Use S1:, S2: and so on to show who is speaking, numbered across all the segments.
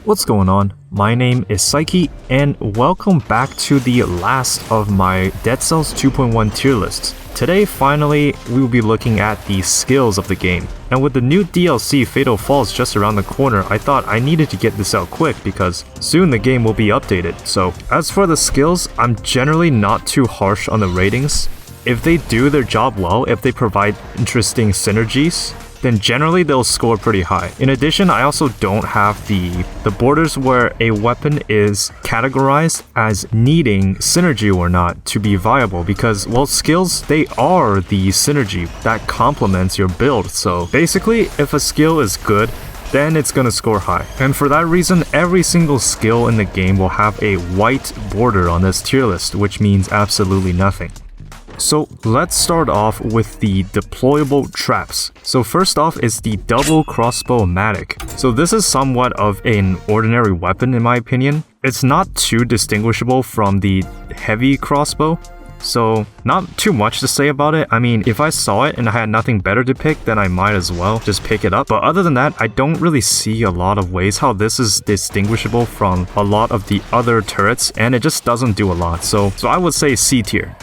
S1: What's going on? My name is Psyche, and welcome back to the last of my Dead Cells 2.1 tier lists. Today, finally, we will be looking at the skills of the game. And with the new DLC Fatal Falls just around the corner, I thought I needed to get this out quick because soon the game will be updated. So, as for the skills, I'm generally not too harsh on the ratings. If they do their job well, if they provide interesting synergies, then generally they'll score pretty high. In addition, I also don't have the borders where a weapon is categorized as needing synergy or not to be viable because, well, skills, they are the synergy that complements your build. So basically, if a skill is good, then it's gonna score high. And for that reason, every single skill in the game will have a white border on this tier list, which means absolutely nothing. So let's start off with the deployable traps. So first off is the double crossbow-matic. So this is somewhat of an ordinary weapon in my opinion. It's not too distinguishable from the heavy crossbow. So not too much to say about it. I mean, if I saw it and I had nothing better to pick, then I might as well just pick it up. But other than that, I don't really see a lot of ways how this is distinguishable from a lot of the other turrets, and it just doesn't do a lot. So I would say C tier.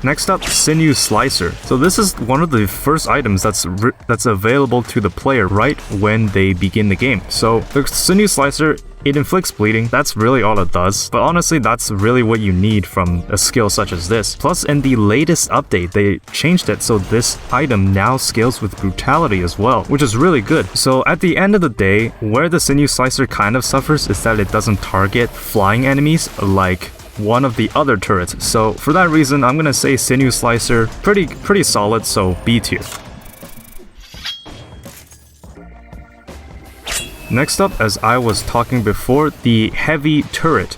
S1: Next up, Sinew Slicer. So this is one of the first items that's available to the player right when they begin the game. So the Sinew Slicer, it inflicts bleeding. That's really all it does. But honestly, that's really what you need from a skill such as this. Plus, in the latest update, they changed it so this item now scales with brutality as well, which is really good. So at the end of the day, where the Sinew Slicer kind of suffers is that it doesn't target flying enemies like one of the other turrets. So for that reason, I'm gonna say Sinew Slicer, pretty solid, so B tier. Next up, as I was talking before, the heavy turret.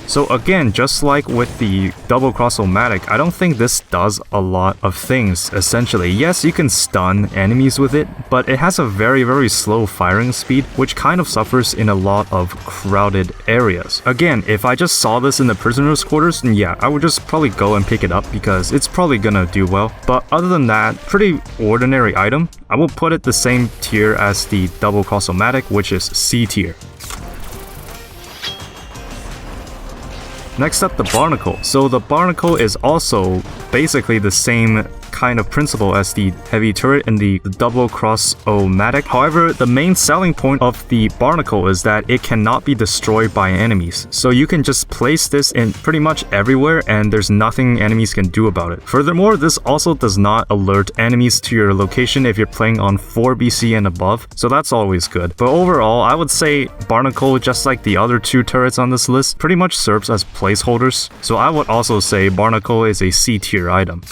S1: So again, just like with the double cross-o-matic, I don't think this does a lot of things, essentially. Yes, you can stun enemies with it, but it has a very slow firing speed, which kind of suffers in a lot of crowded areas. Again, if I just saw this in the prisoner's quarters, then yeah, I would just probably go and pick it up because it's probably gonna do well. But other than that, pretty ordinary item. I will put it the same tier as the double cross-o-matic, which is C tier. Next up, the Barnacle. So the Barnacle is also basically the same kind of principle as the heavy turret and the double cross-o-matic. However, the main selling point of the Barnacle is that it cannot be destroyed by enemies. So you can just place this in pretty much everywhere and there's nothing enemies can do about it. Furthermore, this also does not alert enemies to your location if you're playing on 4 BC and above, so that's always good. But overall, I would say Barnacle, just like the other two turrets on this list, pretty much serves as placeholders. So I would also say Barnacle is a C tier item.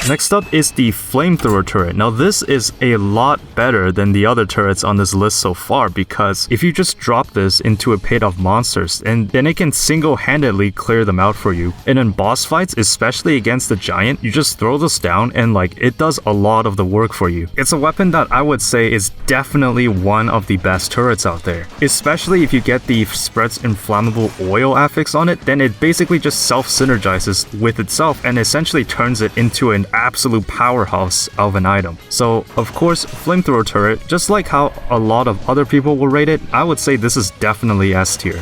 S1: Next up is the Flamethrower turret. Now this is a lot better than the other turrets on this list so far because if you just drop this into a pit of monsters, and then it can single-handedly clear them out for you. And in boss fights, especially against the giant, you just throw this down and it does a lot of the work for you. It's a weapon that I would say is definitely one of the best turrets out there. Especially if you get the spreads inflammable oil affix on it, then it basically just self-synergizes with itself and essentially turns it into an absolute powerhouse of an item. So of course, Flamethrower turret, just like how a lot of other people will rate it, I would say this is definitely S tier.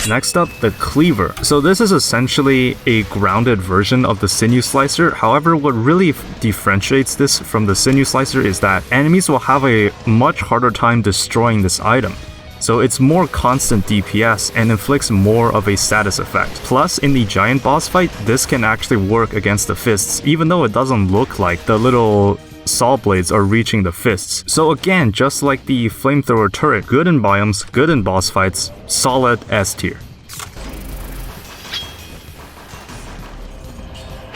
S1: Next up, the Cleaver. So this is essentially a grounded version of the Sinew Slicer. However, what really differentiates this from the Sinew Slicer is that enemies will have a much harder time destroying this item. So it's more constant DPS and inflicts more of a status effect. Plus, in the giant boss fight, this can actually work against the fists, even though it doesn't look like the little saw blades are reaching the fists. So again, just like the Flamethrower turret, good in biomes, good in boss fights, solid S tier.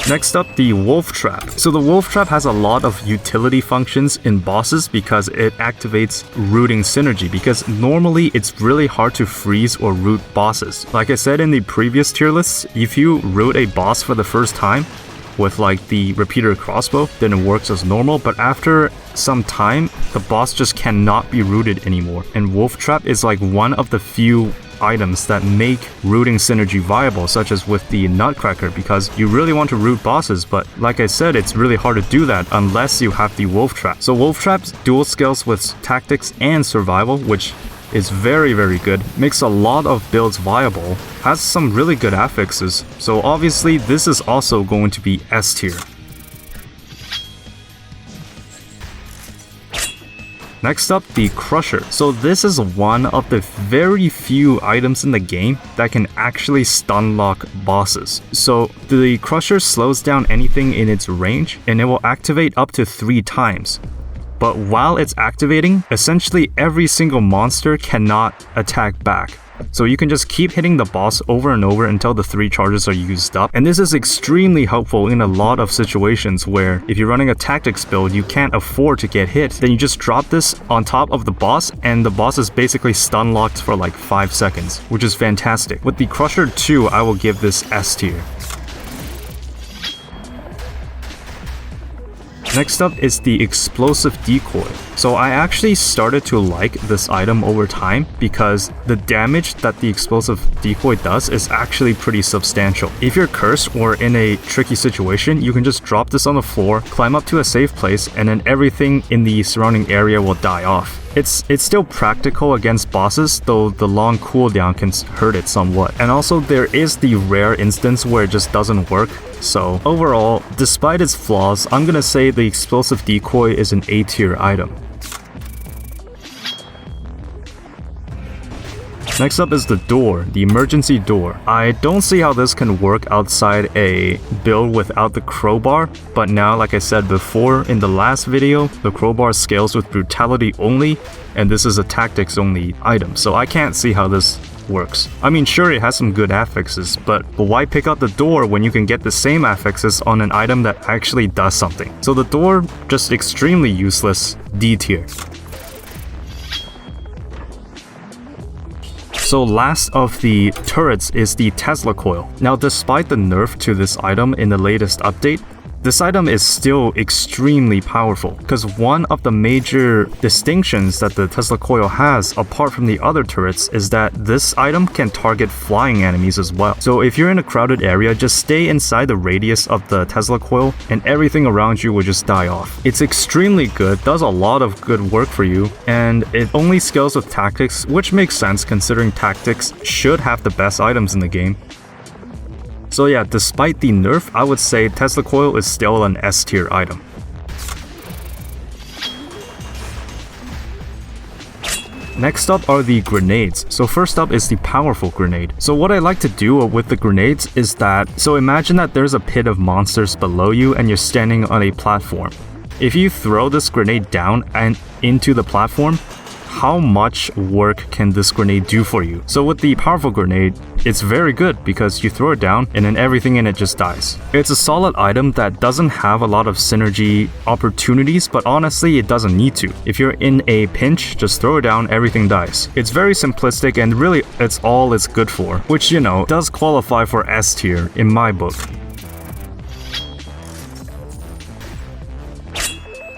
S1: Next up, the Wolf Trap. So the Wolf Trap has a lot of utility functions in bosses because it activates rooting synergy, because normally it's really hard to freeze or root bosses. Like I said in the previous tier lists, if you root a boss for the first time with the repeater crossbow, then it works as normal, but after some time, the boss just cannot be rooted anymore. And Wolf Trap is one of the few items that make rooting synergy viable, such as with the Nutcracker, because you really want to root bosses, but like I said, it's really hard to do that unless you have the Wolf Trap. So Wolf Trap's dual scales with tactics and survival, which is very good, makes a lot of builds viable, has some really good affixes, so obviously this is also going to be S tier. Next up, the Crusher. So this is one of the very few items in the game that can actually stun lock bosses. So the Crusher slows down anything in its range, and it will activate up to 3 times. But while it's activating, essentially every single monster cannot attack back. So you can just keep hitting the boss over and over until the 3 charges are used up. And this is extremely helpful in a lot of situations where if you're running a tactics build, you can't afford to get hit. Then you just drop this on top of the boss and the boss is basically stun locked for like 5 seconds, which is fantastic. With the Crusher 2, I will give this S tier. Next up is the Explosive Decoy. So I actually started to like this item over time because the damage that the Explosive Decoy does is actually pretty substantial. If you're cursed or in a tricky situation, you can just drop this on the floor, climb up to a safe place, and then everything in the surrounding area will die off. It's still practical against bosses, though the long cooldown can hurt it somewhat. And also there is the rare instance where it just doesn't work. So overall, despite its flaws, I'm gonna say the Explosive Decoy is an A tier item. Next up is the door, the emergency door. I don't see how this can work outside a build without the crowbar, but now, like I said before in the last video, the crowbar scales with brutality only, and this is a tactics only item, so I can't see how this works. I mean, sure, it has some good affixes, but why pick out the door when you can get the same affixes on an item that actually does something? So the door, just extremely useless, D tier. So last of the turrets is the Tesla coil. Now, despite the nerf to this item in the latest update, this item is still extremely powerful because one of the major distinctions that the Tesla coil has apart from the other turrets is that this item can target flying enemies as well. So if you're in a crowded area, just stay inside the radius of the Tesla coil and everything around you will just die off. It's extremely good, does a lot of good work for you, and it only scales with tactics, which makes sense considering tactics should have the best items in the game. So yeah, despite the nerf, I would say Tesla coil is still an S tier item. Next up are the grenades. So first up is the powerful grenade. So what I like to do with the grenades is that, so imagine that there's a pit of monsters below you and you're standing on a platform. If you throw this grenade down and into the platform, how much work can this grenade do for you? So with the powerful grenade, it's very good because you throw it down and then everything in it just dies. It's a solid item that doesn't have a lot of synergy opportunities, but honestly, it doesn't need to. If you're in a pinch, just throw it down, everything dies. It's very simplistic and really it's all it's good for, which, you know, does qualify for S tier in my book.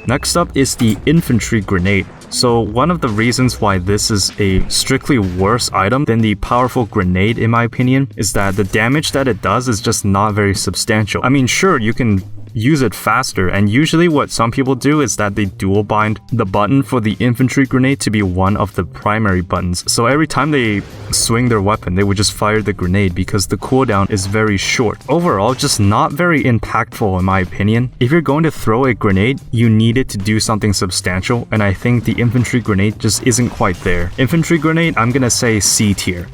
S1: Next up is the infantry grenade. So one of the reasons why this is a strictly worse item than the powerful grenade in my opinion is that the damage that it does is just not very substantial. I mean, sure, you can use it faster, and usually what some people do is that they dual bind the button for the infantry grenade to be one of the primary buttons. So every time they swing their weapon, they would just fire the grenade because the cooldown is very short. Overall, just not very impactful in my opinion. If you're going to throw a grenade, you need it to do something substantial, and I think the infantry grenade just isn't quite there. Infantry grenade, I'm gonna say C tier.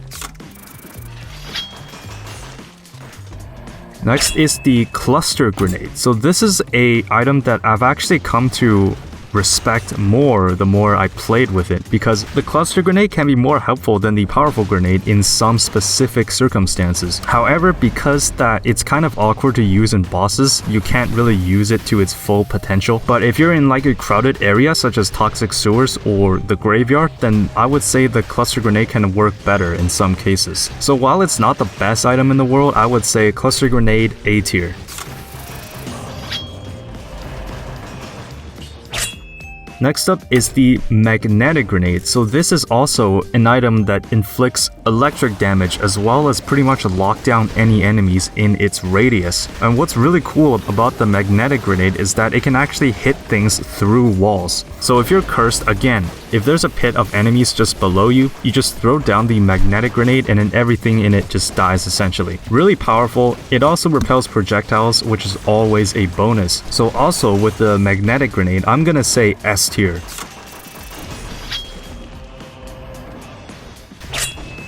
S1: Next is the cluster grenade. So this is a item that I've actually come to respect more the more I played with it, because the cluster grenade can be more helpful than the powerful grenade in some specific circumstances. However, because that it's kind of awkward to use in bosses, you can't really use it to its full potential. But if you're in like a crowded area such as toxic sewers or the graveyard, then I would say the cluster grenade can work better in some cases. So while it's not the best item in the world, I would say cluster grenade A tier. Next up is the magnetic grenade. So this is also an item that inflicts electric damage as well as pretty much lock down any enemies in its radius. And what's really cool about the magnetic grenade is that it can actually hit things through walls. So if you're cursed, again, if there's a pit of enemies just below you, you just throw down the magnetic grenade and then everything in it just dies essentially. Really powerful. It also repels projectiles, which is always a bonus. So also with the magnetic grenade, I'm gonna say S tier.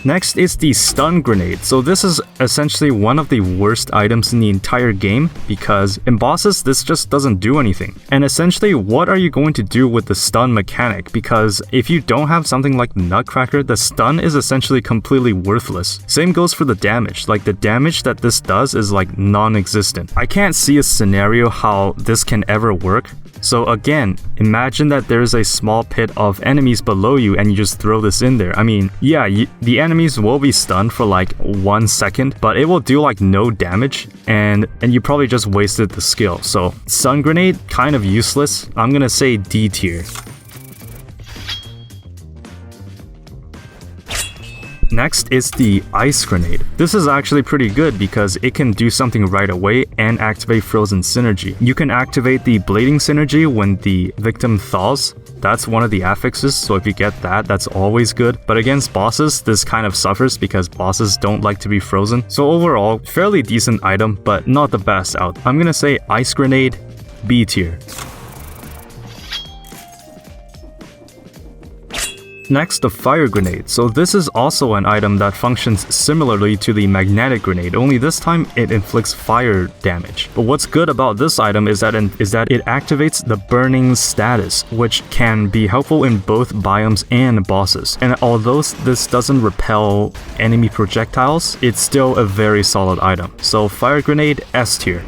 S1: Next is the stun grenade. So this is essentially one of the worst items in the entire game because in bosses this just doesn't do anything. And essentially what are you going to do with the stun mechanic? Because if you don't have something like Nutcracker, the stun is essentially completely worthless. Same goes for the damage. Like the damage that this does is like non-existent. I can't see a scenario how this can ever work. So again, imagine that there's a small pit of enemies below you and you just throw this in there. I mean, yeah, the enemies will be stunned for like 1 second, but it will do like no damage and you probably just wasted the skill. So stun grenade, kind of useless. I'm gonna say D tier. Next is the ice grenade. This is actually pretty good because it can do something right away and activate frozen synergy. You can activate the blading synergy when the victim thaws. That's one of the affixes, so if you get that, that's always good. But against bosses, this kind of suffers because bosses don't like to be frozen. So overall, fairly decent item, but not the best out. I'm gonna say ice grenade, B tier. Next, the fire grenade. So this is also an item that functions similarly to the magnetic grenade, only this time it inflicts fire damage. But what's good about this item is that it activates the burning status, which can be helpful in both biomes and bosses. And although this doesn't repel enemy projectiles, it's still a very solid item. So fire grenade, S tier.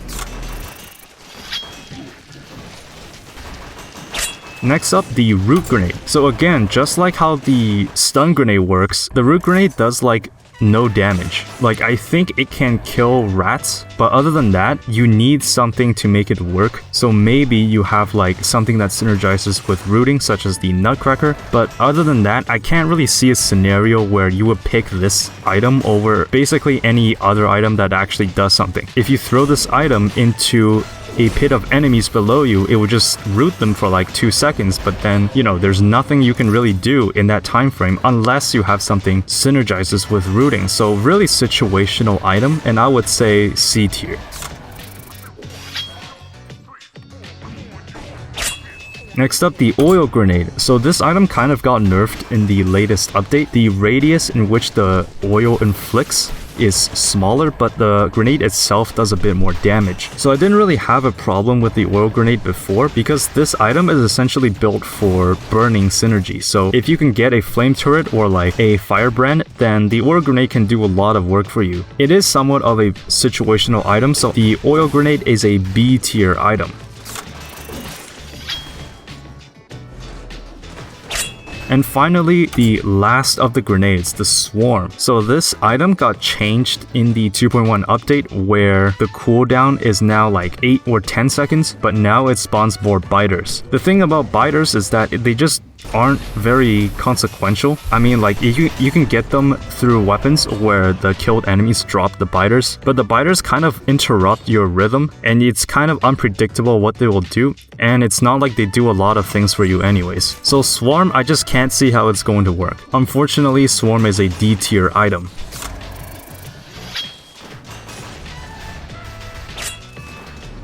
S1: Next up, the root grenade. So again, just like how the stun grenade works, the root grenade does like no damage. Like I think it can kill rats, but other than that, you need something to make it work. So maybe you have like something that synergizes with rooting, such as the Nutcracker. But other than that, I can't really see a scenario where you would pick this item over basically any other item that actually does something. If you throw this item into a pit of enemies below you, it would just root them for like 2 seconds, but then, you know, there's nothing you can really do in that time frame unless you have something synergizes with rooting. So really situational item, and I would say C tier. Next up, the oil grenade. So this item kind of got nerfed in the latest update. The radius in which the oil inflicts is smaller, but the grenade itself does a bit more damage. So I didn't really have a problem with the oil grenade before because this item is essentially built for burning synergy. So if you can get a flame turret or like a firebrand, then the oil grenade can do a lot of work for you. It is somewhat of a situational item, so the oil grenade is a B tier item. And finally, the last of the grenades, the swarm. So this item got changed in the 2.1 update where the cooldown is now like 8 or 10 seconds, but now it spawns more biters. The thing about biters is that they just aren't very consequential. I mean, like you can get them through weapons where the killed enemies drop the biters, but the biters kind of interrupt your rhythm and it's kind of unpredictable what they will do, and it's not like they do a lot of things for you anyways. So Swarm, I just can't see how it's going to work. Unfortunately, Swarm is a D tier item.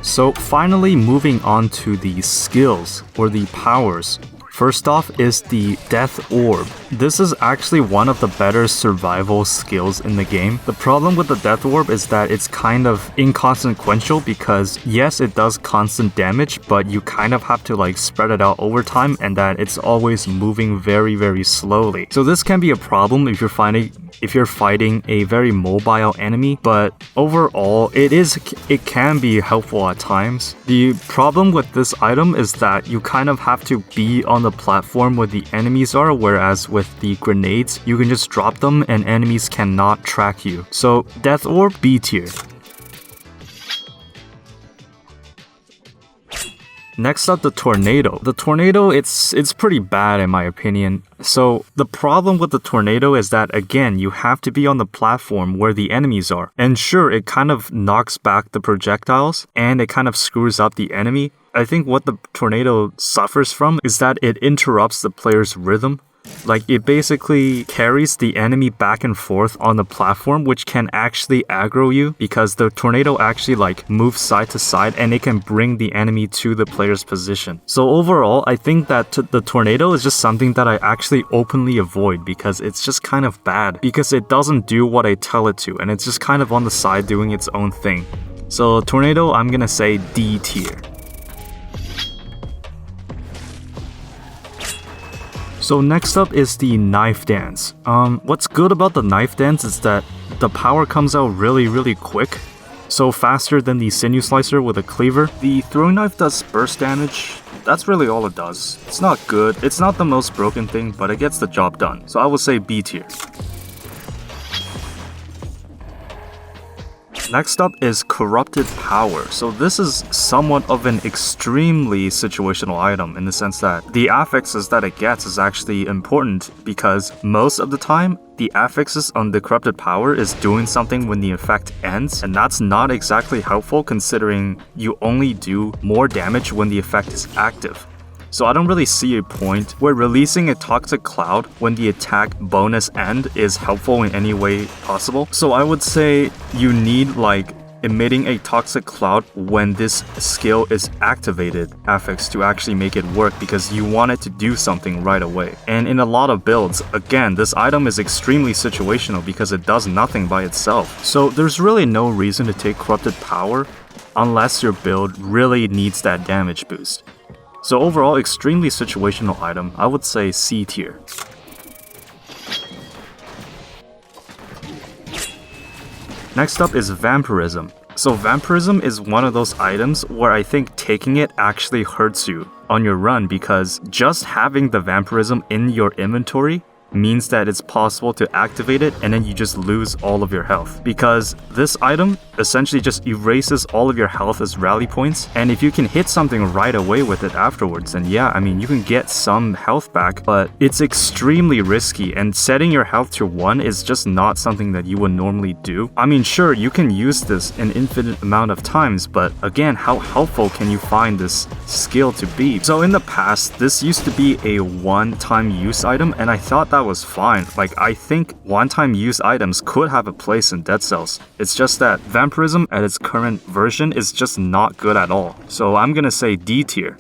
S1: So finally moving on to the skills or the powers. First off is the Death Orb. This is actually one of the better survival skills in the game. The problem with the Death Orb is that it's kind of inconsequential because yes, it does constant damage, but you kind of have to like spread it out over time and that it's always moving very, very slowly. So this can be a problem if you're fighting a very mobile enemy, but overall it can be helpful at times. The problem with this item is that you kind of have to be on the platform where the enemies are, whereas with the grenades, you can just drop them and enemies cannot track you. So Death Orb, B tier. Next up, the tornado. The tornado, it's pretty bad in my opinion. So the problem with the tornado is that, again, you have to be on the platform where the enemies are. And sure, it kind of knocks back the projectiles and it kind of screws up the enemy. I think what the tornado suffers from is that it interrupts the player's rhythm. Like, it basically carries the enemy back and forth on the platform, which can actually aggro you because the tornado actually like moves side to side and it can bring the enemy to the player's position. So overall, I think that the tornado is just something that I actually openly avoid because it's just kind of bad because it doesn't do what I tell it to and it's just kind of on the side doing its own thing. So tornado, I'm gonna say D tier. So next up is the knife dance. What's good about the knife dance is that the power comes out really quick. So faster than the sinew slicer with a cleaver. The throwing knife does burst damage. That's really all it does. It's not good. It's not the most broken thing, but it gets the job done. So I would say B tier. Next up is corrupted power. So this is somewhat of an extremely situational item in the sense that the affixes that it gets is actually important because most of the time the affixes on the corrupted power is doing something when the effect ends, and that's not exactly helpful considering you only do more damage when the effect is active. So I don't really see a point where releasing a toxic cloud when the attack bonus end is helpful in any way possible. So I would say you need like emitting a toxic cloud when this skill is activated affix to actually make it work because you want it to do something right away. And in a lot of builds, again, this item is extremely situational because it does nothing by itself. So there's really no reason to take corrupted power unless your build really needs that damage boost. So overall, extremely situational item, I would say C tier. Next up is vampirism. So vampirism is one of those items where I think taking it actually hurts you on your run because just having the vampirism in your inventory means that it's possible to activate it and then you just lose all of your health because this item essentially just erases all of your health as rally points, and if you can hit something right away with it afterwards, then yeah, I mean, you can get some health back, but it's extremely risky and setting your health to 1 is just not something that you would normally do. I mean, sure, you can use this an infinite amount of times, but again, how helpful can you find this skill to be? So in the past, this used to be a one-time use item and I thought that was fine. Like, I think one-time use items could have a place in Dead Cells. It's just that vampirism at its current version is just not good at all. So I'm gonna say D tier.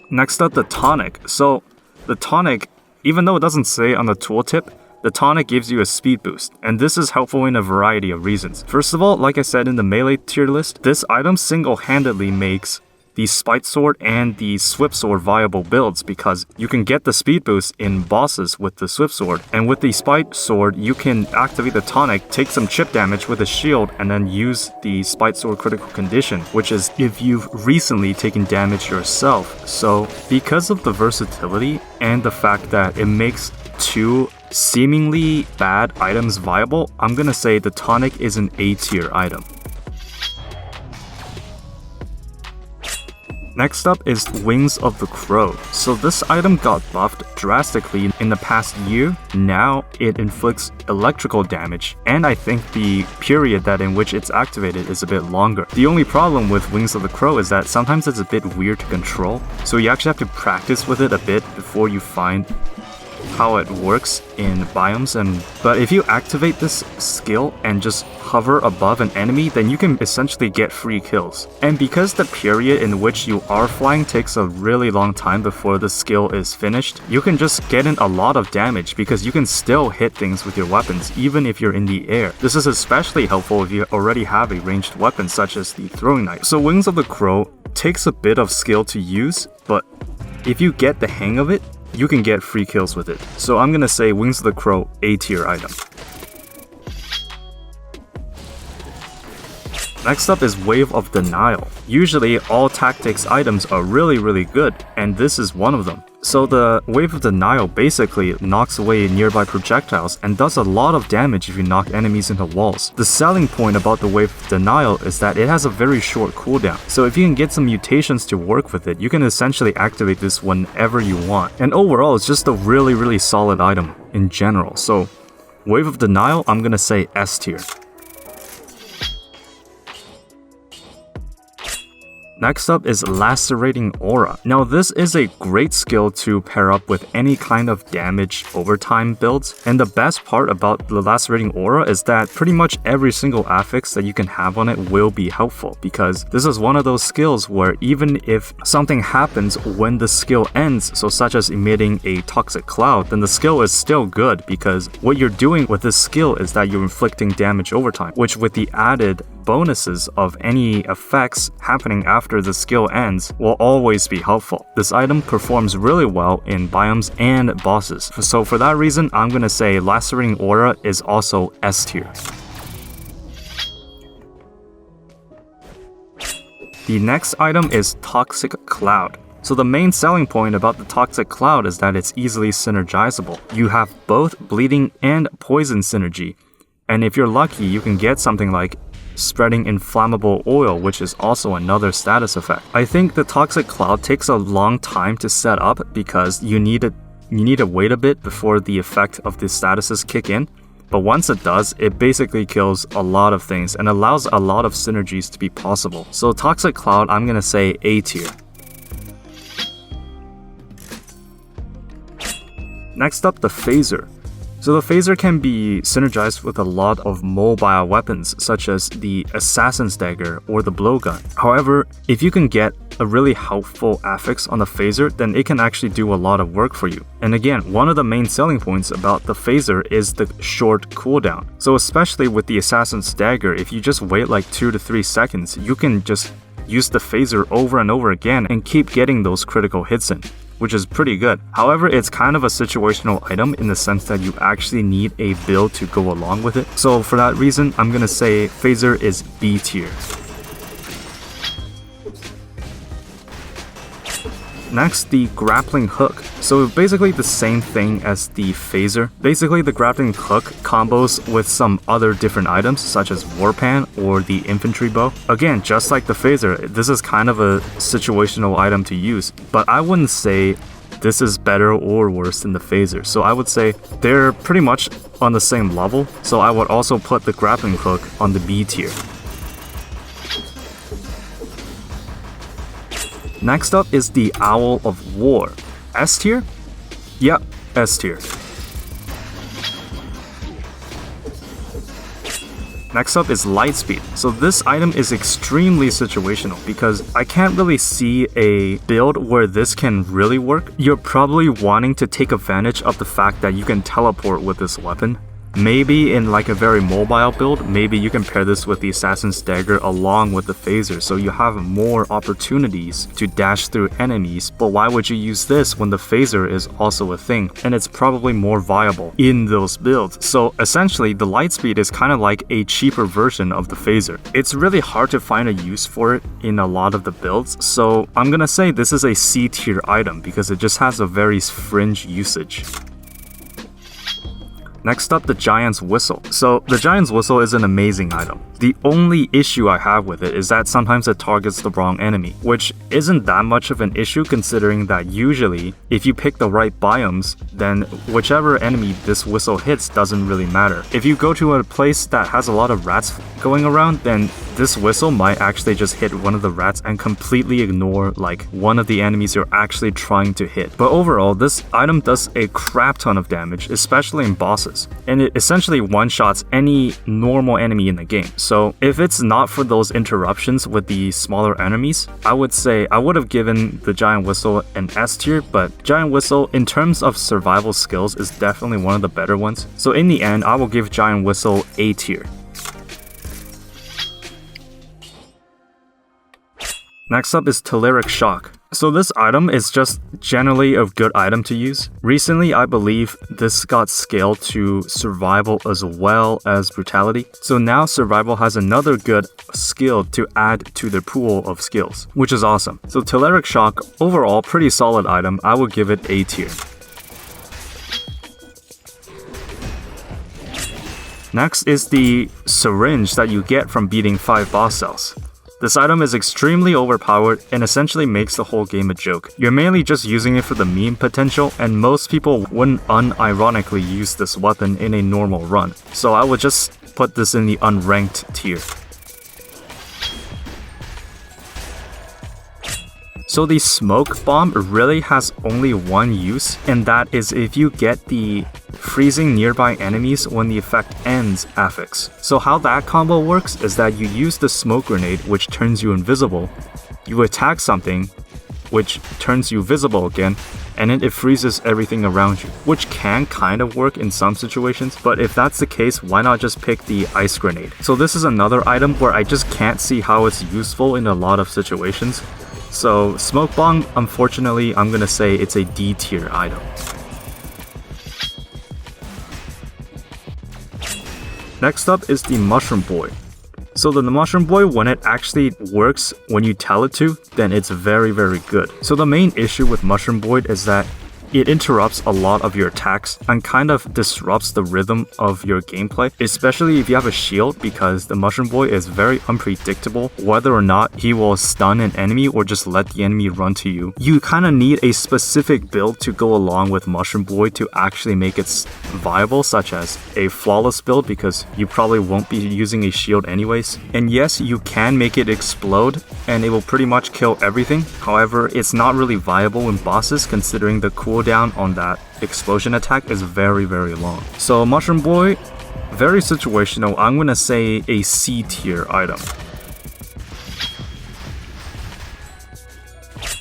S1: Next up, the tonic. So the tonic, even though it doesn't say on the tooltip, the tonic gives you a speed boost, and this is helpful in a variety of reasons. First of all, like I said in the melee tier list, this item single-handedly makes the Spite Sword and the Swift Sword viable builds because you can get the speed boost in bosses with the Swift Sword, and with the Spite Sword you can activate the tonic, take some chip damage with a shield, and then use the Spite Sword critical condition, which is if you've recently taken damage yourself. So because of the versatility and the fact that it makes two seemingly bad items viable, I'm gonna say the tonic is an A tier item. Next up is Wings of the Crow. So this item got buffed drastically in the past year. Now it inflicts electrical damage, and I think the period that in which it's activated is a bit longer. The only problem with Wings of the Crow is that sometimes it's a bit weird to control, so you actually have to practice with it a bit before you find how it works in biomes. But if you activate this skill and just hover above an enemy, then you can essentially get free kills. And because the period in which you are flying takes a really long time before the skill is finished, you can just get in a lot of damage because you can still hit things with your weapons even if you're in the air. This is especially helpful if you already have a ranged weapon such as the throwing knife. So Wings of the Crow takes a bit of skill to use, but if you get the hang of it, you can get free kills with it. So I'm gonna say Wings of the Crow A tier item. Next up is Wave of Denial. Usually all tactics items are really good, and this is one of them. So the Wave of Denial basically knocks away nearby projectiles and does a lot of damage if you knock enemies into walls. The selling point about the Wave of Denial is that it has a very short cooldown, so if you can get some mutations to work with it, you can essentially activate this whenever you want. And overall, it's just a really solid item in general. So Wave of Denial, I'm gonna say S tier. Next up is Lacerating Aura. Now this is a great skill to pair up with any kind of damage overtime builds, and the best part about the Lacerating Aura is that pretty much every single affix that you can have on it will be helpful, because this is one of those skills where even if something happens when the skill ends, so such as emitting a toxic cloud, then the skill is still good, because what you're doing with this skill is that you're inflicting damage overtime, which with the added bonuses of any effects happening after the skill ends will always be helpful. This item performs really well in biomes and bosses. So for that reason, I'm gonna say Lacerating Aura is also S tier. The next item is Toxic Cloud. So the main selling point about the Toxic Cloud is that it's easily synergizable. You have both bleeding and poison synergy. And if you're lucky, you can get something like spreading inflammable oil, which is also another status effect. I think the Toxic Cloud takes a long time to set up because you need to wait a bit before the effect of the statuses kick in. But once it does, it basically kills a lot of things and allows a lot of synergies to be possible. So Toxic Cloud, I'm gonna say A tier. Next up, the Phaser. So the Phaser can be synergized with a lot of mobile weapons, such as the Assassin's Dagger or the Blowgun. However, if you can get a really helpful affix on the Phaser, then it can actually do a lot of work for you. And again, one of the main selling points about the Phaser is the short cooldown. So especially with the Assassin's Dagger, if you just wait like 2 to 3 seconds, you can just use the Phaser over and over again and keep getting those critical hits in, which is pretty good. However, it's kind of a situational item in the sense that you actually need a build to go along with it. So for that reason, I'm gonna say Phaser is B tier. Next, the Grappling Hook. So basically the same thing as the Phaser. Basically the Grappling Hook combos with some other different items such as Warpan or the Infantry Bow. Again, just like the Phaser, this is kind of a situational item to use, but I wouldn't say this is better or worse than the Phaser. So I would say they're pretty much on the same level. So I would also put the Grappling Hook on the B tier. Next up is the Owl of War. S tier? Yep, S tier. Next up is Lightspeed. So this item is extremely situational because I can't really see a build where this can really work. You're probably wanting to take advantage of the fact that you can teleport with this weapon. Maybe in like a very mobile build, maybe you can pair this with the Assassin's Dagger along with the Phaser, so you have more opportunities to dash through enemies. But why would you use this when the Phaser is also a thing, and it's probably more viable in those builds? So essentially, the Lightspeed is kind of like a cheaper version of the Phaser. It's really hard to find a use for it in a lot of the builds, so I'm gonna say this is a C tier item because it just has a very fringe usage. Next up, the Giant's Whistle. So the Giant's Whistle is an amazing item. The only issue I have with it is that sometimes it targets the wrong enemy, which isn't that much of an issue considering that usually if you pick the right biomes, then whichever enemy this whistle hits doesn't really matter. If you go to a place that has a lot of rats going around, then this whistle might actually just hit one of the rats and completely ignore like one of the enemies you're actually trying to hit. But overall, this item does a crap ton of damage, especially in bosses, and it essentially one-shots any normal enemy in the game. So if it's not for those interruptions with the smaller enemies, I would say I would have given the Giant Whistle an S tier, but Giant Whistle in terms of survival skills is definitely one of the better ones. So in the end, I will give Giant Whistle A tier. Next up is Telluric Shock. So this item is just generally a good item to use. Recently, I believe this got scaled to survival as well as brutality. So now survival has another good skill to add to the pool of skills, which is awesome. So Telerik Shock, overall pretty solid item. I would give it A tier. Next is the syringe that you get from beating 5 boss cells. This item is extremely overpowered and essentially makes the whole game a joke. You're mainly just using it for the meme potential, and most people wouldn't unironically use this weapon in a normal run. So I would just put this in the unranked tier. So the smoke bomb really has only one use, and that is if you get the freezing nearby enemies when the effect ends affix. So how that combo works is that you use the smoke grenade, which turns you invisible, you attack something, which turns you visible again, and then it freezes everything around you, which can kind of work in some situations, but if that's the case, why not just pick the ice grenade? So this is another item where I just can't see how it's useful in a lot of situations. So Smoke Bomb, unfortunately, I'm gonna say it's a D tier item. Next up is the Mushroom Boy. So the Mushroom Boy, when it actually works when you tell it to, then it's very, very good. So the main issue with Mushroom Boy is that it interrupts a lot of your attacks and kind of disrupts the rhythm of your gameplay, especially if you have a shield, because the Mushroom Boy is very unpredictable whether or not he will stun an enemy or just let the enemy run to you. You kind of need a specific build to go along with Mushroom Boy to actually make it viable, such as a flawless build, because you probably won't be using a shield anyways. And yes, you can make it explode and it will pretty much kill everything. However, it's not really viable in bosses, considering the cooldown on that explosion attack is very, very long. So Mushroom Boy, very situational. I'm gonna say a C tier item.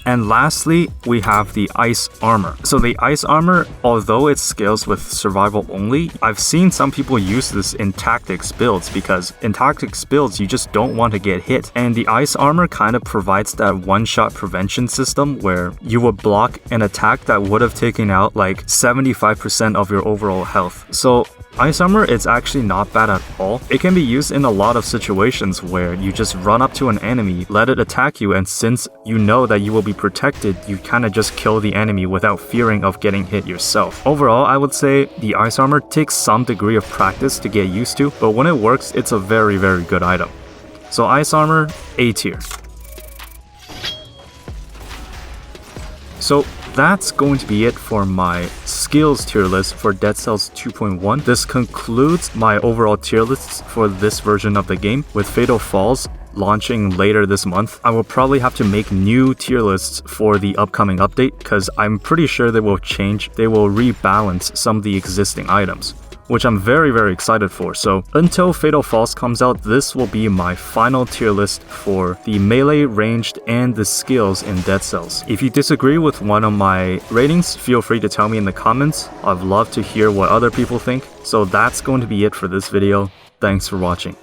S1: And lastly, we have the Ice Armor. So the Ice Armor, although it scales with survival only, I've seen some people use this in tactics builds, because in tactics builds, you just don't want to get hit. And the Ice Armor kind of provides that one-shot prevention system where you would block an attack that would have taken out like 75% of your overall health. So Ice Armor is actually not bad at all. It can be used in a lot of situations where you just run up to an enemy, let it attack you, and since you know that you will be protected, you kind of just kill the enemy without fearing of getting hit yourself. Overall, I would say the Ice Armor takes some degree of practice to get used to, but when it works, it's a very, very good item. So Ice Armor, A tier. So that's going to be it for my skills tier list for Dead Cells 2.1. This concludes my overall tier lists for this version of the game, with Fatal Falls launching later this month. I will probably have to make new tier lists for the upcoming update, because I'm pretty sure they will change. They will rebalance some of the existing items, which I'm very, very excited for. So until Fatal Falls comes out, this will be my final tier list for the melee, ranged, and the skills in Dead Cells. If you disagree with one of my ratings, feel free to tell me in the comments. I'd love to hear what other people think. So that's going to be it for this video. Thanks for watching.